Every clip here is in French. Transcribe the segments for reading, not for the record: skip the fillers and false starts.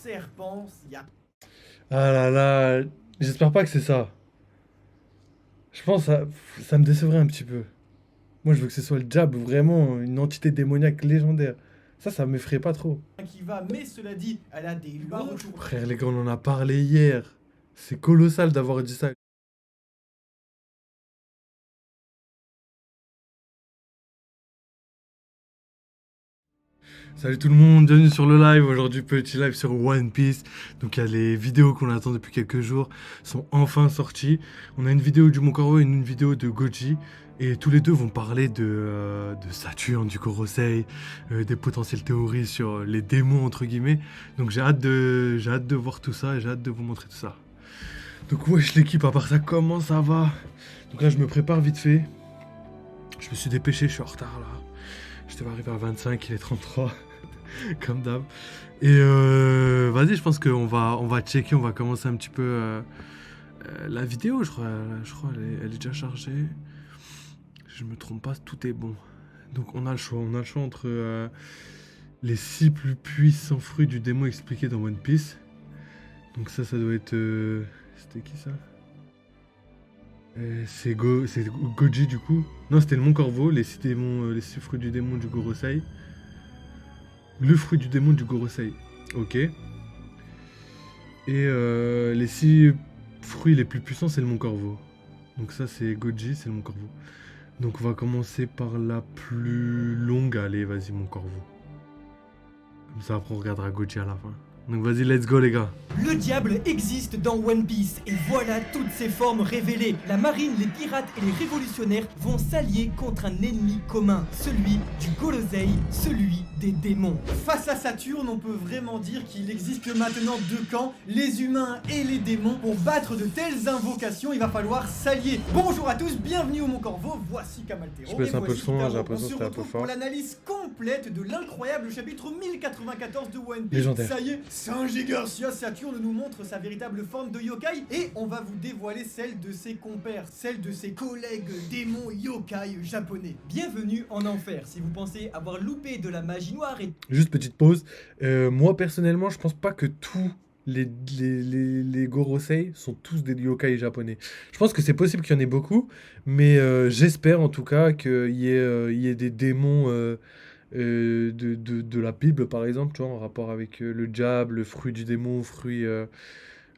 serpent, il y a... Ah là là, j'espère pas que c'est ça. Je pense que ça me décevrait un petit peu. Moi, je veux que ce soit le diable, vraiment une entité démoniaque légendaire. Ça m'effraie pas trop. qui va, mais cela dit, elle a des longs jours. Frère, les gars, on en a parlé hier. C'est colossal d'avoir dit ça. Salut tout le monde, bienvenue sur le live. Aujourd'hui, petit live sur One Piece. Donc, il y a les vidéos qu'on attend depuis quelques jours sont enfin sorties. On a une vidéo du Moncorvo et une vidéo de Goji. Et tous les deux vont parler de Saturne, du Gorosei, des potentielles théories sur les démons, entre guillemets. Donc, j'ai hâte de voir tout ça et j'ai hâte de vous montrer tout ça. Donc, wesh, l'équipe, à part ça, comment ça va? Donc là, je me prépare vite fait. Je me suis dépêché, je suis en retard là. Je devais arriver à 25, il est 33. Comme d'hab. Et vas-y, je pense qu'on va checker, on va commencer un petit peu la vidéo, je crois elle est déjà chargée. Si je me trompe pas, tout est bon. Donc on a le choix entre les 6 plus puissants fruits du démon expliqués dans One Piece. Donc ça doit être... c'était qui ça? C'est Goji du coup. Non, c'était le Mont Corvo, les 6 démons, les 6 fruits du démon du Gorosei. Le fruit du démon du Gorosei. Ok. Et les 6 fruits les plus puissants, c'est le Mont Corvo. Donc ça, c'est Goji, c'est le Mont Corvo. Donc on va commencer par la plus longue. Allez, vas-y, Mont Corvo. Comme ça, après, on regardera Goji à la fin. Donc vas-y, let's go, les gars. Le diable existe dans One Piece et voilà toutes ses formes révélées. La marine, les pirates et les révolutionnaires vont s'allier contre un ennemi commun, celui du Gorosei, celui des démons. Face à Saturne, on peut vraiment dire qu'il existe maintenant deux camps, les humains et les démons. Pour battre de telles invocations, il va falloir s'allier. Bonjour à tous, bienvenue au Mont Corvo, voici Kamaltero. Je baisse un peu le son, j'ai l'impression que c'était un peu fort. Pour l'analyse complète de l'incroyable chapitre 1094 de One Piece. Légendaire. Ça y est, Sanji Garcia Saturne nous montre sa véritable forme de yokai et on va vous dévoiler celle de ses compères, celle de ses collègues démons yokai japonais. Bienvenue en enfer. Si vous pensez avoir loupé de la magie noire et... Juste petite pause. Moi, personnellement, je pense pas que tous les Gorosei sont tous des yokai japonais. Je pense que c'est possible qu'il y en ait beaucoup, mais j'espère en tout cas il y ait des démons de la Bible, par exemple, tu vois, en rapport avec le diable, le fruit du démon,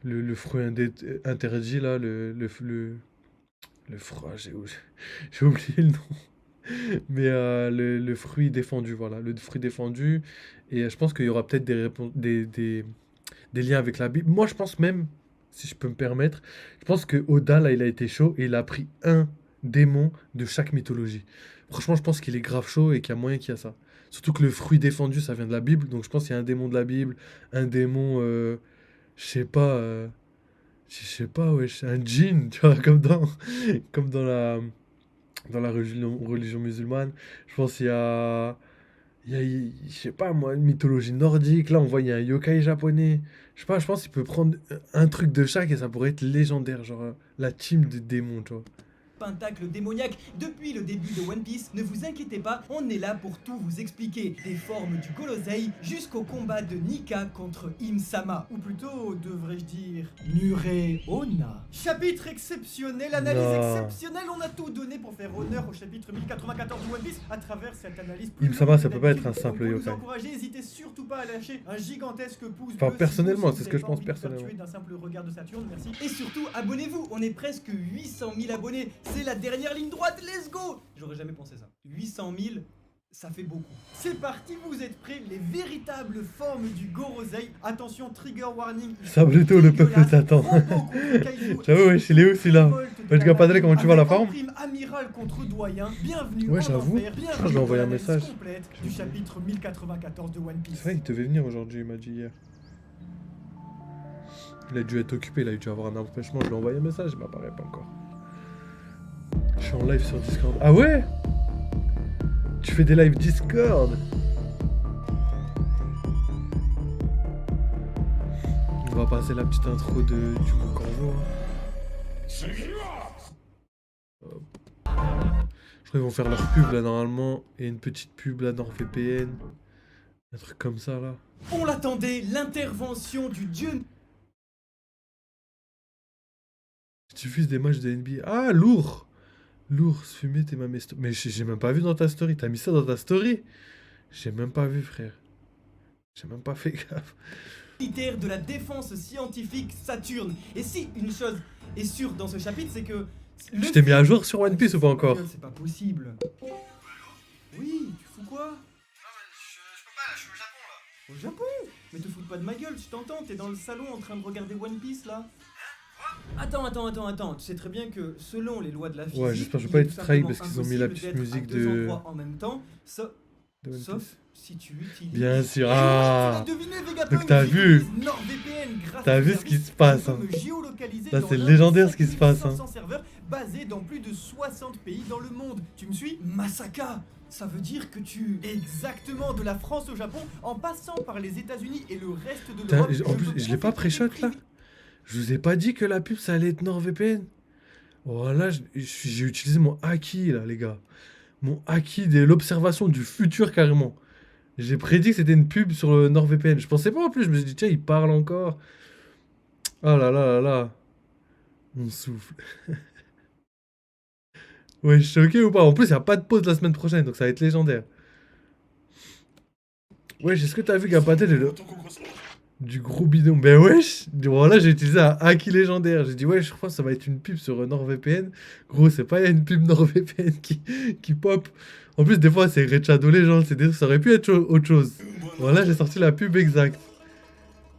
le fruit interdit, là, le fruit, j'ai oublié le nom. Mais le fruit défendu, voilà, le fruit défendu. Et je pense qu'il y aura peut-être des liens avec la Bible. Moi, je pense même, si je peux me permettre, je pense que Oda, là, il a été chaud et il a pris un démon de chaque mythologie. Franchement, je pense qu'il est grave chaud et qu'il y a moyen qu'il y a ça. Surtout que le fruit défendu, ça vient de la Bible. Donc je pense qu'il y a un démon de la Bible, un démon, je sais pas, je sais pas, ouais, un djinn, tu vois, comme dans la religion musulmane. Je pense qu'il y a, je sais pas moi, une mythologie nordique. Là, on voit, il y a un yokai japonais. Je sais pas, je pense qu'il peut prendre un truc de chaque et ça pourrait être légendaire. Genre la team des démons, tu vois. pentacle démoniaque depuis le début de One Piece. Ne vous inquiétez pas, on est là pour tout vous expliquer. Des formes du Gorosei jusqu'au combat de Nika contre Im-sama. Ou plutôt, devrais-je dire, Nureona. Chapitre exceptionnel, analyse exceptionnelle. On a tout donné pour faire honneur au chapitre 1094 de One Piece à travers cette analyse. Im-sama, ça peut pas être un simple yokai. Vous encouragez, n'hésitez surtout pas à lâcher un gigantesque pouce Enfin, bleu personnellement, si c'est ce vous que avez je pas pense envie de vous faire personnellement. tuer d'un simple regard de Saturne, merci. Et surtout, abonnez-vous, on est presque 800 000 abonnés. C'est la dernière ligne droite, let's go! J'aurais jamais pensé ça. 800 000, ça fait beaucoup. C'est parti, vous êtes prêts? Les véritables formes du Gorosei. Attention, trigger warning. Sableto, le peuple t'attend. J'avoue, wesh, il est où celui-là? Wesh, gars, Padré, comment tu vas la forme? Amiral contre doyen. Bienvenue Ouais, en j'avoue. enfer. Bienvenue Je lui ai envoyé un message. complète du chapitre 1094 de One Piece. C'est vrai, il devait venir aujourd'hui, il m'a dit hier. Il a dû être occupé, il a dû avoir un empêchement. Je lui ai envoyé un message, il m'apparaît pas encore. Je suis en live sur Discord. Ah ouais? Tu fais des lives Discord? On va passer la petite intro du Mont Corvo. Hop. Je crois qu'ils vont faire leur pub là normalement. Et une petite pub là dans VPN. Un truc comme ça là. On l'attendait, l'intervention du dieu... Tu fuses des matchs de NBA. Ah, lourd! Lourd, fumé, t'es ma mesto. Mais j'ai même pas vu dans ta story. T'as mis ça dans ta story? J'ai même pas vu, frère. J'ai même pas fait gaffe. Militaire de la défense scientifique Saturne. Et si une chose est sûre dans ce chapitre, c'est que... Je t'ai mis à jour sur One Piece ou pas encore? C'est pas possible. Oui, tu fous quoi? Non, mais je peux pas, là, je suis au Japon, là. Au Japon? Mais te fous pas de ma gueule, je t'entends, t'es dans le salon en train de regarder One Piece là. Attends, tu sais très bien que selon les lois de la physique... Ouais, j'espère que je il vais est pas tout être trahi simplement parce qu'ils ont mis la impossible petite d'être à musique deux de... endroits en même temps, de One sauf Piece. si tu utilises... Bien sûr, Et ah! tu l'as deviné, Vegapunk, Donc t'as vu? j'utilise NordVPN grâce T'as à vu ce ce qui service, se passe, je peux hein. me géolocaliser Là, dans c'est l'un légendaire des ce qui se passe, hein. 5500 serveurs basés dans plus de 60 pays dans le monde. Tu me suis? Masaka! Ça veut dire que tu... Exactement, de la France au Japon, en passant par les États-Unis et le reste de Putain, l'Europe... en peux plus, je l'ai pas profiter pré-shot là? Je vous ai pas dit que la pub ça allait être NordVPN? Voilà, j'ai utilisé mon haki là, les gars. Mon haki de l'observation du futur carrément. J'ai prédit que c'était une pub sur le NordVPN. Je pensais pas en plus, je me suis dit, tiens, il parle encore. Oh là là là là. On souffle. Ouais, je suis choqué ou pas? En plus, il n'y a pas de pause la semaine prochaine, donc ça va être légendaire. Wesh, est-ce que t'as vu Gapatel du gros bidon? Ben wesh! Voilà, j'ai utilisé un haki légendaire. J'ai dit, ouais, je crois que ça va être une pub sur NordVPN. Gros, c'est pas une pub NordVPN qui pop. En plus, des fois, c'est Red Shadow Legends, ça aurait pu être autre chose. Voilà, j'ai sorti la pub exacte.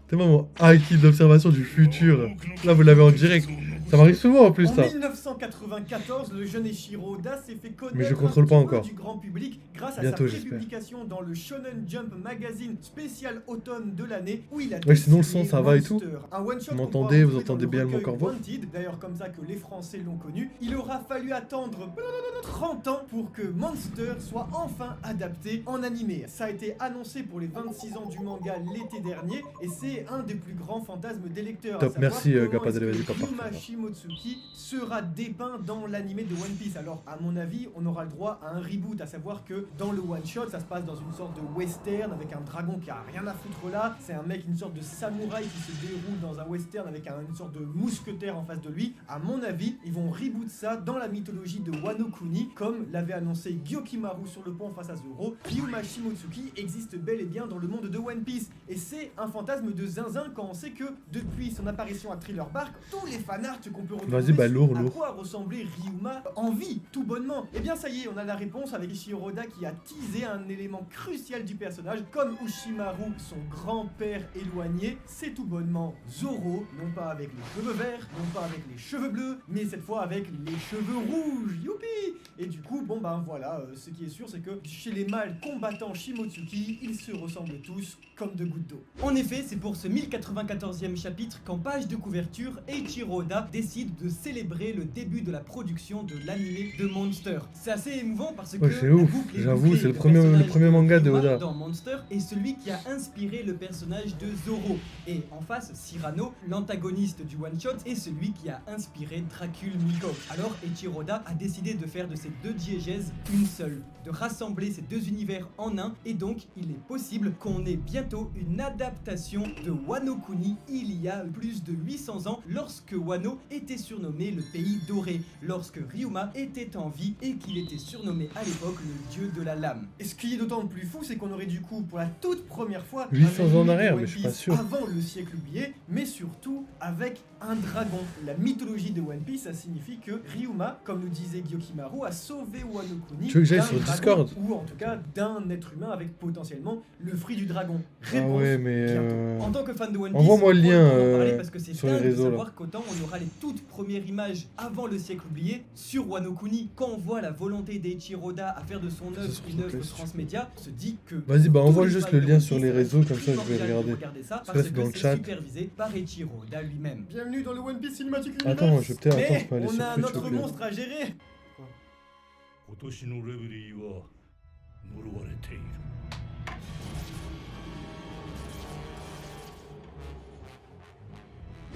C'est moi mon haki d'observation du futur. Là, vous l'avez en direct. Ça m'arrive souvent en plus, En ça. 1994, le jeune Eiichiro Oda s'est fait connaître Mais je contrôle pas un petit peu encore. du grand public grâce Bientôt, à sa j'espère. prépublication dans le Shonen Jump Magazine spécial automne de l'année où il a Ouais, sinon le dessiné son, ça va et tout. Monster, un one-shot Vous qu'on pourra m'entendez, vous retrouver dans entendez le bien mon recueil corbeau? Wanted, d'ailleurs comme ça que les Français l'ont connu. Il aura fallu attendre 30 ans pour que Monster soit enfin adapté en animé. Ça a été annoncé pour les 26 ans du manga l'été dernier et c'est un des plus grands fantasmes des lecteurs. Top, à savoir merci, comment Gapadel, est-ce vas-y, que papa. Ryuma Shimotsuki sera dépeint dans l'animé de One Piece. Alors, à mon avis, on aura le droit à un reboot, à savoir que dans le one shot, ça se passe dans une sorte de western avec un dragon qui a rien à foutre là. C'est un mec, une sorte de samouraï qui se déroule dans un western avec une sorte de mousquetaire en face de lui. À mon avis, ils vont reboot ça dans la mythologie de Wano Kuni, comme l'avait annoncé Gyokimaru sur le pont face à Zoro. Ryuma Shimotsuki existe bel et bien dans le monde de One Piece. Et c'est un fantasme de zinzin quand on sait que depuis son apparition à Thriller Bark, tous les fanarts qu'on peut retrouver Vas-y, bah, sur lourd, à lourd. quoi ressemblait Ryuma en vie, tout bonnement. Et bien ça y est, on a la réponse avec Eiichiro Oda qui a teasé un élément crucial du personnage, comme Ushimaru, son grand-père éloigné, c'est tout bonnement Zoro, non pas avec les cheveux verts, non pas avec les cheveux bleus, mais cette fois avec les cheveux rouges, youpi. Et du coup, bon ben voilà, ce qui est sûr c'est que chez les mâles combattants Shimotsuki, ils se ressemblent tous comme de gouttes d'eau. En effet, c'est pour ce 1094e chapitre qu'en page de couverture, Eiichiro Oda décide de célébrer le début de la production de l'animé de Monster. C'est assez émouvant parce que Ouais, c'est la ouf, boucle est j'avoue, bouclée. c'est le premier personnage manga de Ryuma Oda. dans Monster est celui qui a inspiré le personnage de Zoro. Et en face, Cyrano, l'antagoniste du one shot, est celui qui a inspiré Dracul Miko. Alors Eiichiro Oda a décidé de faire de ces deux diégèses une seule, de rassembler ces deux univers en un, et donc il est possible qu'on ait bientôt une adaptation de Wano Kuni il y a plus de 800 ans, lorsque Wano était surnommé le pays doré, lorsque Ryuma était en vie et qu'il était surnommé à l'époque le dieu de la lame. Et ce qui est d'autant plus fou, c'est qu'on aurait du coup pour la toute première fois 800 un ans en anime de arrière, One mais je suis pas Piece sûr. avant le siècle oublié, mais surtout avec un dragon. La mythologie de One Piece, ça signifie que Ryuma, comme nous disait Gyokimaru, a sauvé Wano Kuni Tu veux que j'aille d'un sur dragon, Discord? ou en tout cas d'un être humain avec potentiellement le fruit du dragon. Ah Réponse ouais, mais bientôt. En tant que fan de One Piece, envoie-moi le on peut lien, en parler parce que c'est sur les dingue réseaux, de là. savoir qu'autant on aura les toutes premières images avant le siècle oublié sur Wano Kuni, quand on voit la volonté d'Eiichiro Oda à faire de son œuvre sur une œuvre place. transmédia, on se dit que Vas-y, bah tous envoie les juste fans le de lien One sur Piece, les ça va réseaux, être comme ça je vais primordial de regarder. ça Parce que parce là, c'est que dans le c'est chat. supervisé par Eiichiro Oda lui-même. Bienvenue dans le One Piece Cinematic Universe. Attends, je peux Mais aller on sur a un Twitch, autre s'il te plaît. monstre à gérer. 今年のレブリーは呪われている。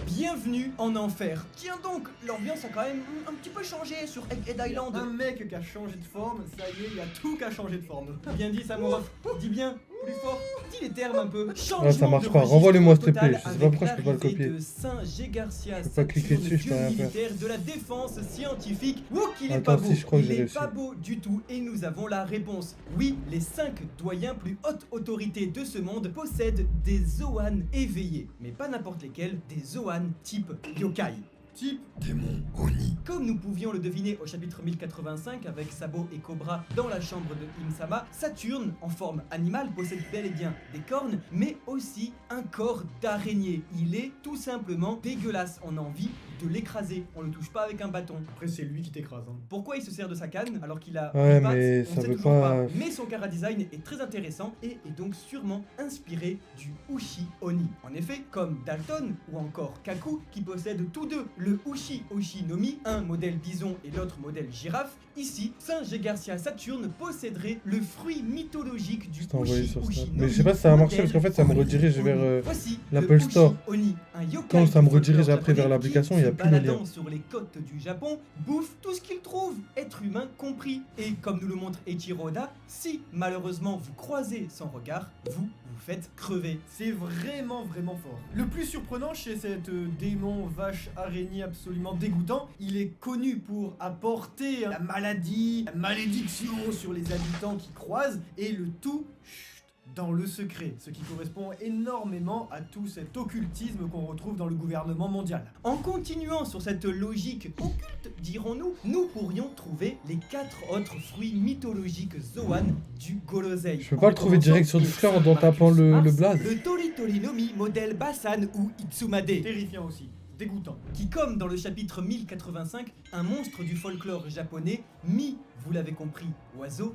Bienvenue en enfer. Tiens donc, l'ambiance a quand même un petit peu changé sur Egghead Island. Un mec qui a changé de forme, ça y est, il y a tout qui a changé de forme. Bien dit Samurov, dis bien Plus fort, dis les termes un peu. Ah, ça marche pas. Renvoie-le-moi, s'il te plaît. Je sais pas pourquoi je peux pas le copier. De Saint-G Garcia, Je peux pas cliquer dessus, je peux rien faire. militaire de la défense scientifique. Ouh, qu'il est Attends, pas beau. si, je crois que Il j'ai est réussi. pas beau du tout. Et nous avons la réponse. Oui, les 5 doyens plus hautes autorités de ce monde possèdent des Zoan éveillés. Mais pas n'importe lesquels, des Zoan type yokai. Type démon Oni. Comme nous pouvions le deviner au chapitre 1085 avec Sabo et Cobra dans la chambre de Im-sama, Saturne, en forme animale, possède bel et bien des cornes, mais aussi un corps d'araignée. Il est tout simplement dégueulasse. On a envie de l'écraser. On le touche pas avec un bâton. Après, c'est lui qui t'écrase. Hein. Pourquoi il se sert de sa canne alors qu'il a Ouais, une patte, mais on ça sait veut toujours pas- Mais son chara-design est très intéressant et est donc sûrement inspiré du Ushi Oni. En effet, comme Dalton ou encore Kaku qui possèdent tous deux le Ushi Oshi Nomi, un modèle bison et l'autre modèle girafe, ici, Saint-G Garcia Saturne posséderait le fruit mythologique du Je t'ai envoyé Ushi sur Oshi ça. Nomi. Mais je sais pas si ça va marcher modèle parce qu'en fait ça me Oni. redirige vers Voici l'Apple le Ushi Store. Oni, un yokai Quand ça me du redirige folklore après vers japonais l'application, qui, il y a se plus le lien. baladant sur les côtes du Japon, bouffe tout ce qu'il trouve, être humain compris. Et comme nous le montre Eiichiro Oda, si malheureusement vous croisez son regard, vous faites crever. C'est vraiment fort. Le plus surprenant chez cette démon vache araignée absolument dégoûtant, il est connu pour apporter la maladie, la malédiction sur les habitants qui croisent, et le tout dans le secret, ce qui correspond énormément à tout cet occultisme qu'on retrouve dans le gouvernement mondial. En continuant sur cette logique occulte, dirons-nous, nous pourrions trouver les 4 autres fruits mythologiques Zoan du Golosei. Je peux pas le trouver direct sur Discord en tapant le blaze. Le Tori Nomi modèle Basan ou Itsumade. Terrifiant aussi, dégoûtant. Qui, comme dans le chapitre 1085, un monstre du folklore japonais, vous l'avez compris, oiseau,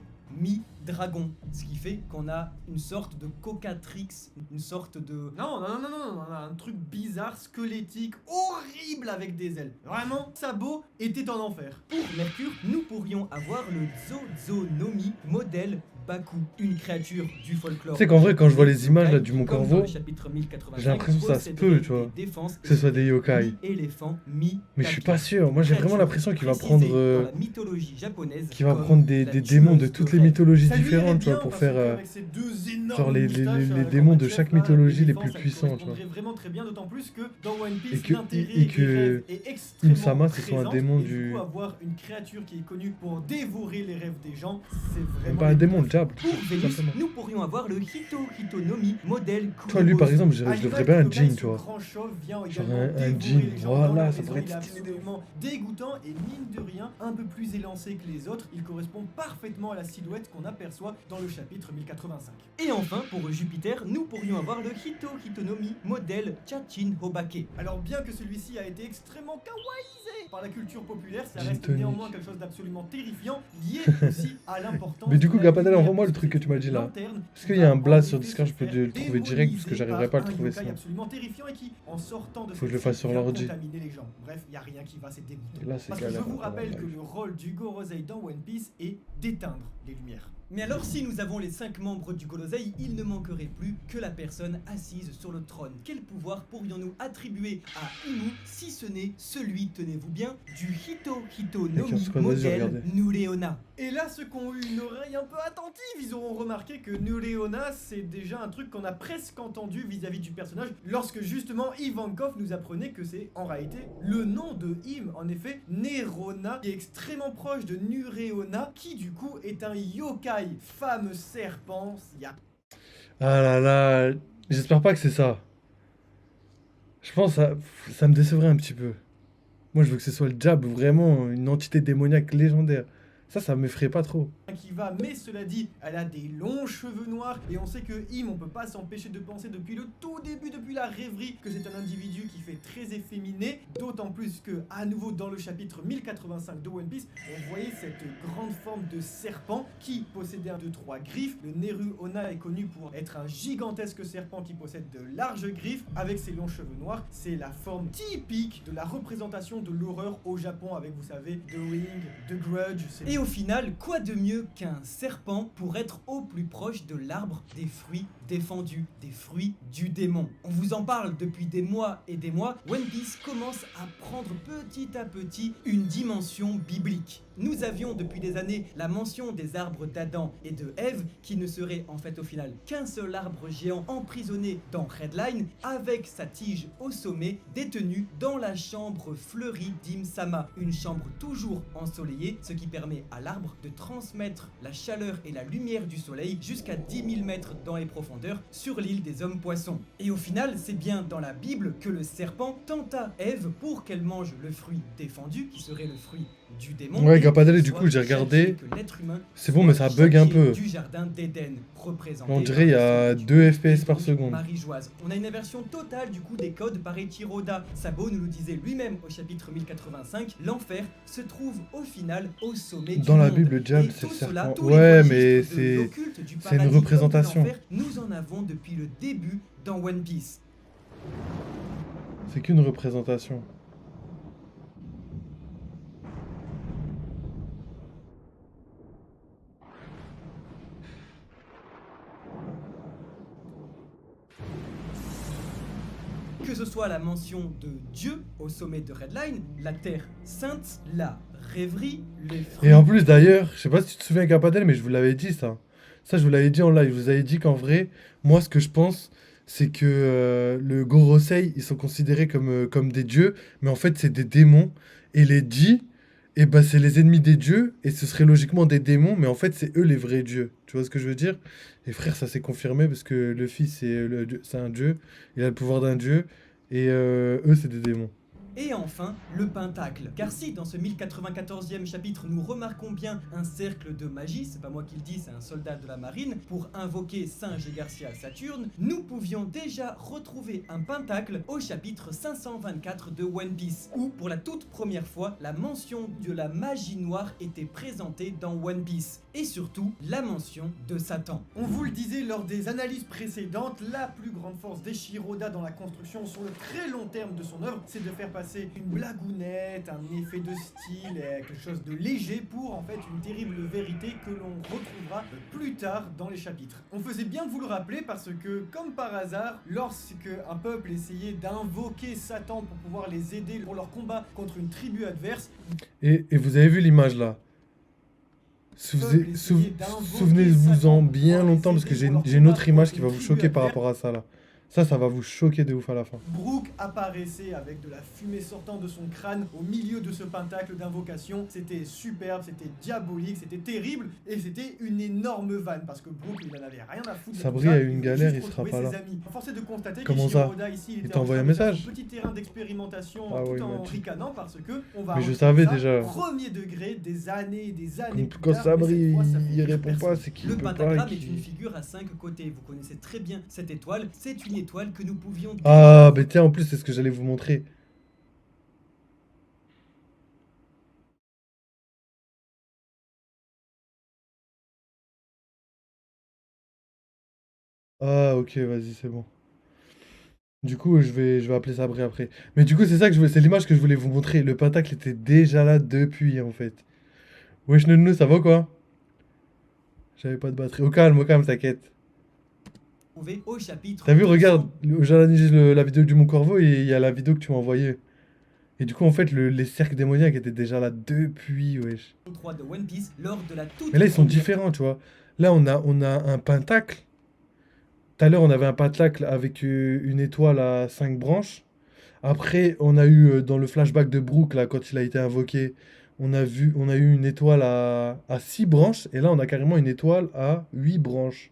dragon, ce qui fait qu'on a une sorte de cocatrix, une sorte de... Non, on a un truc bizarre, squelettique, horrible avec des ailes. Vraiment, Sabo était en enfer. Pour Mercure, nous pourrions avoir le Zozonomi modèle Baku, une créature du folklore. Tu sais qu'en vrai, quand je vois les images là du Mont Comme dans Corvo, le chapitre 1085, j'ai l'impression que ça se posséderait peut, tu vois, des défenses que ce soit des yokai. mi-éléphant, Mais je suis mi-taki. pas sûr. Moi j'ai vraiment l'impression qu'il va Précisée prendre dans la mythologie japonaise qu'il va comme prendre des la démons de tueuse toutes les rêves. mythologies Ça lui irait différentes, tu vois, bien pour parce faire qu'avec ces deux énormes genre les moustaches, démons de Gorbatchev, chaque là, mythologie les défenses, plus ça puissants, tu correspondrait vois. vraiment très bien, d'autant plus que dans One Et Piece, que- l'intérêt et des que rêves est extrêmement Im-sama, ce soit un présent, démon et du- coup, avoir une créature qui est connue pour dévorer les rêves des gens, c'est vraiment... Pas un démon, le diable. Pour tout Vénus, simplement. nous pourrions avoir le Hitonomi modèle Toi lui par Kurobozu. exemple, À je l'image devrais bien un de Yokai, jean, ce tu vois. grand chauve vient Genre également un dévorer jean, les gens voilà, dans la ça maison. pourrait Il est être stylé. absolument dégoûtant et mine de rien, un peu plus élancé que les autres, il correspond parfaitement à la silhouette qu'on aperçoit dans le chapitre 1085. Et enfin, pour Jupiter, nous pourrions avoir le Hitonomi modèle Chachin Hobake. Alors bien que celui-ci a été extrêmement kawaïsé par la culture populaire, ça reste Gin néanmoins tonic. quelque chose d'absolument terrifiant, lié aussi à l'importance... Mais du coup, de la Gapadel, lumière envoie-moi le de truc que tu m'as dit là. lanterne Est-ce qui qu'il y a va un blaze en sur effet Discord, se je peux faire le trouver direct parce que j'arriverai pas à le démoniser trouver par un sinon. yokai absolument terrifiant et qui, en sortant de Faut que je le cette fasse sur vient l'ordi. contaminer les gens. Bref, il y a rien qui va, c'est dégoûtant. Et là, c'est Parce que je galère. vous rappelle que Live. le rôle du Gorosei dans One Piece est d'éteindre les lumières. Mais alors, si nous avons les 5 membres du Golosei, il ne manquerait plus que la personne assise sur le trône. Quel pouvoir pourrions-nous attribuer à Imu si ce n'est celui, tenez-vous bien, du Hitonomi Vas-y, modèle regardez. Nureona? Et là, ceux qui ont eu une oreille un peu attentive, ils auront remarqué que Nureona, c'est déjà un truc qu'on a presque entendu vis-à-vis du personnage, lorsque justement Ivankov nous apprenait que c'est en réalité le nom de Im, en effet, Nerona, qui est extrêmement proche de Nureona, qui du coup est un yokai, fameux serpent. Il y a Ah là là, j'espère pas que c'est ça. Je pense que ça me décevrait un petit peu. Moi je veux que ce soit le diable, vraiment une entité démoniaque légendaire. Ça m'effraie pas trop. qui va, mais cela dit, elle a des longs cheveux noirs et on sait que Im, on peut pas s'empêcher de penser depuis le tout début, depuis la rêverie, que c'est un individu qui fait très efféminé, d'autant plus que, à nouveau dans le chapitre 1085 de One Piece, on voyait cette grande forme de serpent qui possédait un de 3 griffes. Le Neru Onna est connu pour être un gigantesque serpent qui possède de larges griffes avec ses longs cheveux noirs. C'est la forme typique de la représentation de l'horreur au Japon avec, vous savez, The Ring, The Grudge. Et au final, quoi de mieux qu'un serpent pour être au plus proche de l'arbre des fruits défendus, des fruits du démon? On vous en parle depuis des mois et des mois, One Piece commence à prendre petit à petit une dimension biblique. Nous avions depuis des années la mention des arbres d'Adam et de Ève qui ne serait en fait au final qu'un seul arbre géant emprisonné dans Redline avec sa tige au sommet détenue dans la chambre fleurie d'Im-sama, une chambre toujours ensoleillée, ce qui permet à l'arbre de transmettre la chaleur et la lumière du soleil jusqu'à 10 000 mètres dans les profondeurs sur l'île des hommes poissons. Et au final, c'est bien dans la Bible que le serpent tenta Ève pour qu'elle mange le fruit défendu, qui serait le fruit du démon. Ouais, Gapadel, du coup, j'ai regardé. C'est bon, mais ça bug un peu. Du jardin d'Éden, représenté On dirait il y a 2 FPS par seconde. Marie-Joise. On a une inversion totale du coup des codes par Eiichiro Oda. Sabo nous le disait lui-même au chapitre 1085, l'enfer se trouve au final au sommet Dans du la monde. Bible, le diable, Et c'est le tout cela, serpent. tous les Ouais, registres mais de l'occulte, du c'est une paradis comme de représentation. l'enfer, nous en avons depuis le début dans One Piece. C'est qu'une représentation. Que ce soit la mention de Dieu au sommet de Redline, la terre sainte, la rêverie, les fruits. Et en plus, d'ailleurs, je sais pas si tu te souviens, Gapadel, mais je vous l'avais dit ça. Ça, je vous l'avais dit en live. Je vous avais dit qu'en vrai, moi, ce que je pense, c'est que le Gorosei, ils sont considérés comme des dieux, mais en fait, c'est des démons. Et les Ji, et ben, c'est les ennemis des dieux, et ce serait logiquement des démons, mais en fait, c'est eux les vrais dieux. Tu vois ce que je veux dire? Et frère, ça s'est confirmé parce que le fils, c'est un dieu, il a le pouvoir d'un dieu, et eux, c'est des démons. Et enfin, le pentacle. Car si dans ce 1094e chapitre nous remarquons bien un cercle de magie, c'est pas moi qui le dis, c'est un soldat de la marine, pour invoquer Singe et Garcia Saturne, nous pouvions déjà retrouver un pentacle au chapitre 524 de One Piece, où pour la toute première fois, la mention de la magie noire était présentée dans One Piece. Et surtout, la mention de Satan. On vous le disait lors des analyses précédentes, la plus grande force d'Eiichiro Oda dans la construction sur le très long terme de son œuvre, c'est de faire passer une blagounette, un effet de style, quelque chose de léger pour en fait une terrible vérité que l'on retrouvera plus tard dans les chapitres. On faisait bien de vous le rappeler parce que, comme par hasard, lorsque un peuple essayait d'invoquer Satan pour pouvoir les aider pour leur combat contre une tribu adverse, Et vous avez vu l'image là? Souvenez-vous-en bien longtemps parce que j'ai une autre image qui va vous choquer par rapport à ça là. Ça va vous choquer de ouf à la fin. Brook apparaissait avec de la fumée sortant de son crâne au milieu de ce pentacle d'invocation. C'était superbe, c'était diabolique, c'était terrible et c'était une énorme vanne parce que Brook il en avait rien à foutre. Sabri a eu une galère, il sera pas là. Force est de constater Comment qu'Eiichiro ça? Oda ici Il t'a envoyé un message? petit terrain d'expérimentation Ah tout ouais, il en m'a dit. ricanant parce que on va Mais je retrouver savais ça déjà. premier degré des années et des années plus Quand tard, mais Sabri cette fois, ça fait il rire répond personne. pas, c'est qu'il Le peut pas. pentagramme et est une qu'il- figure à 5 côtés. Vous connaissez très bien cette étoile. C'est une étoile que nous pouvions Ah, mais tiens, en plus, c'est ce que j'allais vous montrer. Ah, ok, vas-y, c'est bon. Du coup, je vais appeler Sabri après. Mais du coup, c'est ça que c'est l'image que je voulais vous montrer. Le pentacle était déjà là depuis, en fait. Wesh, nounou, ça va quoi? J'avais pas de batterie. Au calme, t'inquiète. trouver au chapitre. T'as vu, 200. regarde, j'analyse la vidéo du Mon Corvo et il y a la vidéo que tu m'as envoyée. Et du coup, en fait, les cercles démoniaques étaient déjà là depuis, wesh. 3 de One Piece lors de la toute Mais là, ils sont première- différents, tu vois. Là, on a un pentacle. Tout à l'heure, on avait un pentacle avec une étoile à 5 branches. Après, on a eu, dans le flashback de Brook, là, quand il a été invoqué, on a eu une étoile à 6 branches. Et là, on a carrément une étoile à 8 branches.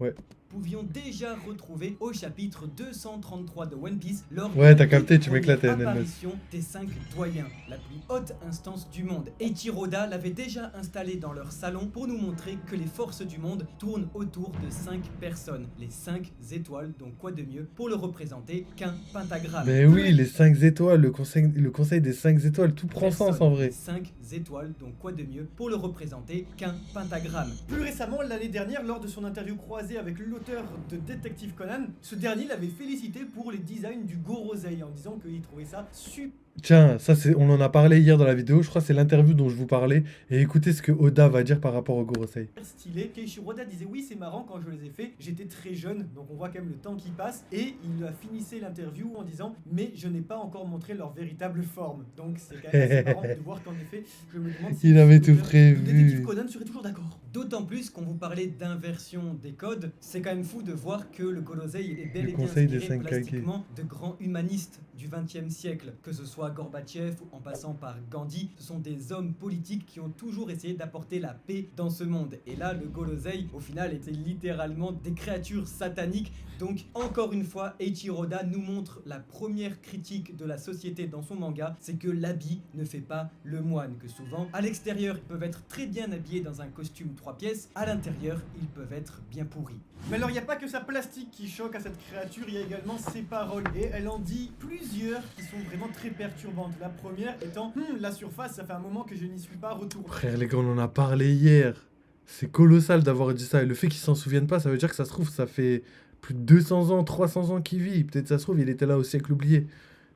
Ouais. pouvions déjà retrouver au chapitre 233 de One Piece lors Ouais, de t'as la capté, toute tu m'éclatais, première Nelmes. apparition des 5 doyens, la plus haute instance du monde. Eiichiro Oda l'avait déjà installé dans leur salon pour nous montrer que les forces du monde tournent autour de 5 personnes, les 5 étoiles, donc quoi de mieux pour le représenter qu'un pentagramme. Mais oui, les 5 étoiles, le conseil des 5 étoiles, tout prend sens en vrai. 5 étoiles, donc quoi de mieux pour le représenter qu'un pentagramme. Plus récemment, l'année dernière, lors de son interview croisée avec l'auteur de Détective Conan, ce dernier l'avait félicité pour les designs du Gorosei en disant qu'il trouvait ça super Tiens, ça c'est, on en a parlé hier dans la vidéo, je crois que c'est l'interview dont je vous parlais. Et écoutez ce que Oda va dire par rapport au Gorosei. Stylé. Keiichiro Oda disait oui c'est marrant quand je les ai fait, j'étais très jeune donc on voit quand même le temps qui passe et il a finissé l'interview en disant mais je n'ai pas encore montré leur véritable forme. Donc c'est quand même assez marrant de voir qu'en effet je me demande si Il avait tout le détective prévu. Conan serait toujours d'accord. D'autant plus qu'on vous parlait d'inversion des codes, c'est quand même fou de voir que le Gorosei est bel Le et bien conseil des inspiré 5 Kage. plastiquement de grands humanistes du XXe siècle, que ce soit Gorbatchev ou en passant par Gandhi, ce sont des hommes politiques qui ont toujours essayé d'apporter la paix dans ce monde. Et là, le Gorosei, au final, était littéralement des créatures sataniques. Donc, encore une fois, Eiichiro Oda nous montre la première critique de la société dans son manga, c'est que l'habit ne fait pas le moine, que souvent, à l'extérieur, ils peuvent être très bien habillés dans un costume 3 pièces, à l'intérieur, ils peuvent être bien pourris. Mais alors il n'y a pas que sa plastique qui choque à cette créature, il y a également ses paroles. Et elle en dit plusieurs qui sont vraiment très perturbantes. La première étant la surface, ça fait un moment que je n'y suis pas retourné. Frère, les gars, on en a parlé hier. C'est colossal d'avoir dit ça. Et le fait qu'ils s'en souviennent pas, ça veut dire que ça se trouve, ça fait plus de 200 ans, 300 ans qu'il vit. Peut-être ça se trouve, il était là au siècle oublié.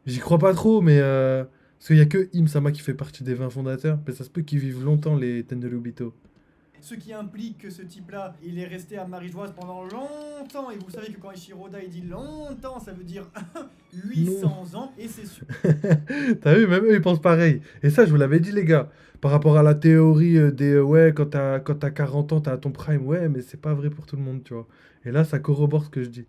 J'y crois pas trop, mais parce qu'il y a que Im-sama qui fait partie des 20 fondateurs. Mais ça se peut qu'ils vivent longtemps, les Tenryubito. Ce qui implique que ce type-là, il est resté à Marie-Joise pendant longtemps. Et vous savez que quand Eiichiro Oda il dit longtemps, ça veut dire 800 ans. Et c'est sûr. T'as vu, même eux, ils pensent pareil. Et ça, je vous l'avais dit, les gars. Par rapport à la théorie des ouais, quand t'as 40 ans, t'as ton prime. Ouais, mais c'est pas vrai pour tout le monde, tu vois. Et là, ça corrobore ce que je dis.